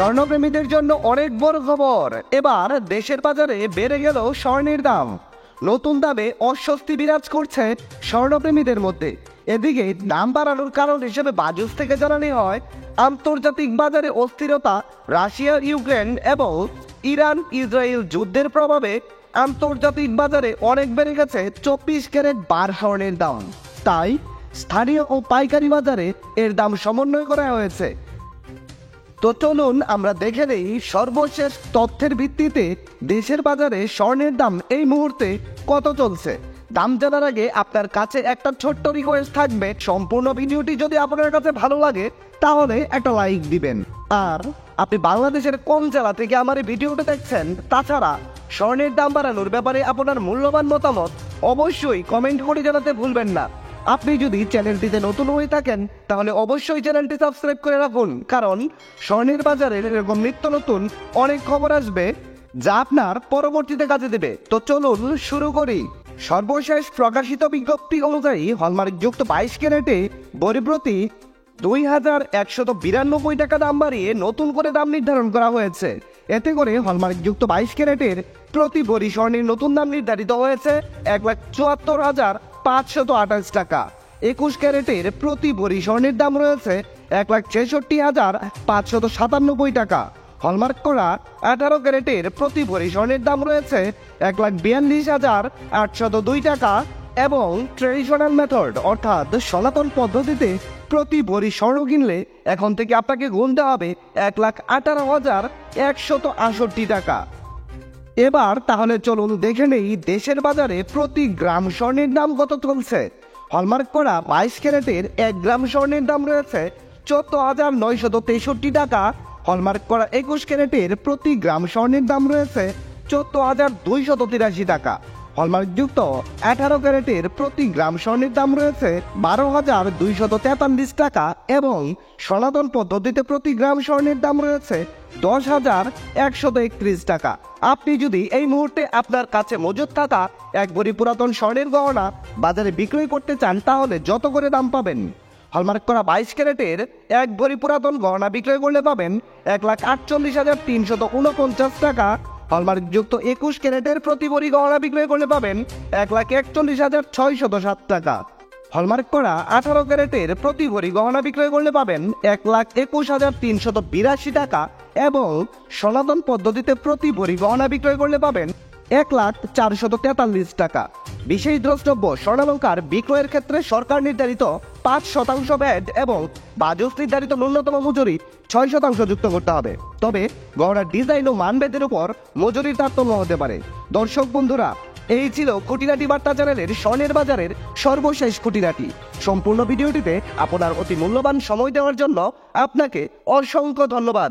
স্বর্ণপ্রেমীদের জন্য অনেক বড় খবর। এবার দেশের বাজারে বেড়ে গেল স্বর্ণের দাম। নতুন দামে অস্বস্তি বিরাজ করছে স্বর্ণপ্রেমীদের মধ্যে। এদিকে দাম বাড়ানোর কারণ হিসেবে বাজুস থেকে জানানো হয়, আন্তর্জাতিক বাজারে অস্থিরতা, রাশিয়া ইউক্রেন এবং ইরান ইসরায়েল যুদ্ধের প্রভাবে আন্তর্জাতিক বাজারে অনেক বেড়ে গেছে 24 ক্যারেট বার স্বর্ণের দাম। তাই স্থানীয় ও পাইকারি বাজারে এর দাম সমন্বয় করা হয়েছে। তো চলুন আমরা দেখে নেই সর্বশেষ তথ্যের ভিত্তিতে দেশের বাজারে স্বর্ণের দাম এই মুহূর্তে কত চলছে। দাম জানার আগে আপনার কাছে একটা ছোট্ট রিকোয়েস্ট থাকবে, সম্পূর্ণ ভিডিওটি যদি আপনার কাছে ভালো লাগে তাহলে একটা লাইক দিবেন। আর আপনি বাংলাদেশের কোন জেলা থেকে আমার এই ভিডিওটা দেখছেন, তাছাড়া স্বর্ণের দাম বাড়ানোর ব্যাপারে আপনার মূল্যবান মতামত অবশ্যই কমেন্ট করে জানাতে ভুলবেন না। আপনি যদি চ্যানেলটিতে নতুন হয়ে থাকেন তাহলে অবশ্যই চ্যানেলটি সাবস্ক্রাইব করে রাখুন, কারণ স্বর্ণের বাজারের এরকম নিত্য নতুন অনেক খবর আসবে যা আপনার পরবর্তীতে কাজে দেবে। তো চলুন শুরু করি। সর্বশেষ প্রকাশিত বিজ্ঞপ্তি অনুযায়ী হলমার্কযুক্ত 22 ক্যারেটে ভরি প্রতি 2192 টাকা দাম বাড়িয়ে নতুন করে দাম নির্ধারণ করা হয়েছে। এতে করে হলমার্কযুক্ত 22 ক্যারেটের প্রতি ভরি স্বর্ণের নতুন দাম নির্ধারিত হয়েছে 1,74,528 টাকা। 21 ক্যারেটের প্রতি ভরি স্বর্ণের দাম রয়েছে 1,66,597 টাকা। হলমার্ক করা 18 ক্যারেটের প্রতি ভরি স্বর্ণের দাম রয়েছে 1,42,802 টাকা এবং ট্রেডিশনাল মেথড অর্থাৎ সনাতন পদ্ধতিতে প্রতি ভরি স্বর্ণ কিনলে এখন থেকে আপনাকে গুনতে হবে 1,18,168 টাকা। এবার তাহলে চলুন দেখে নেই দেশের বাজারে প্রতি গ্রাম স্বর্ণের দাম কত চলছে। হলমার্ক করা 22 ক্যারেটের 1 গ্রাম স্বর্ণের দাম রয়েছে 14,963 টাকা। হলমার্ক করা 21 ক্যারেটের প্রতি গ্রাম স্বর্ণের দাম রয়েছে 14,283 টাকা। হলমার্কযুক্ত 18 ক্যারেটের প্রতি গ্রাম স্বর্ণের দাম রয়েছে 12,243 টাকা এবং সনাতন পদ্ধতিতে প্রতি গ্রাম স্বর্ণের দাম রয়েছে 10,131 টাকা। আপনি যদি এই মুহূর্তে আপনার কাছে মজুদ থাকা এক ভরি পুরাতন স্বর্ণের গহনা বাজারে বিক্রয় করতে চান তাহলে যত করে দাম পাবেন। হলমার্ক করা 22 ক্যারেটের এক ভরি পুরাতন গহনা বিক্রয় করলে পাবেন 1,48,349 টাকা। হলমার্কযুক্ত 21 ক্যারেটের প্রতি ভরি গহনা বিক্রয় করলে পাবেন 1,41,607 টাকা। হলমার্ক করা 18 ক্যারেটের প্রতি ভরি গহনা বিক্রয় করলে পাবেন 1,21,382 টাকা এবং সনাতন পদ্ধতিতে প্রতি ভরি গহনা বিক্রয় করলে পাবেন 1,04,43 টাকা। বিশেষ দ্রষ্টব্য, স্বর্ণালংকার বিক্রয়ের ক্ষেত্রে সরকার নির্ধারিত 5% ভ্যাট এবং বাজুস নির্ধারিত ন্যূনতম মজুরি 6% যুক্ত করতে হবে। তবে গহনার ডিজাইন ও মানভেদের উপর মজুরির তারতম্য হতে পারে। দর্শক বন্ধুরা, এই ছিল খুঁটিনাটি বার্তা চ্যানেলের স্বর্ণের বাজারের সর্বশেষ খুঁটিনাটি। সম্পূর্ণ ভিডিওটিতে আপনার অতি মূল্যবান সময় দেওয়ার জন্য আপনাকে অসংখ্য ধন্যবাদ।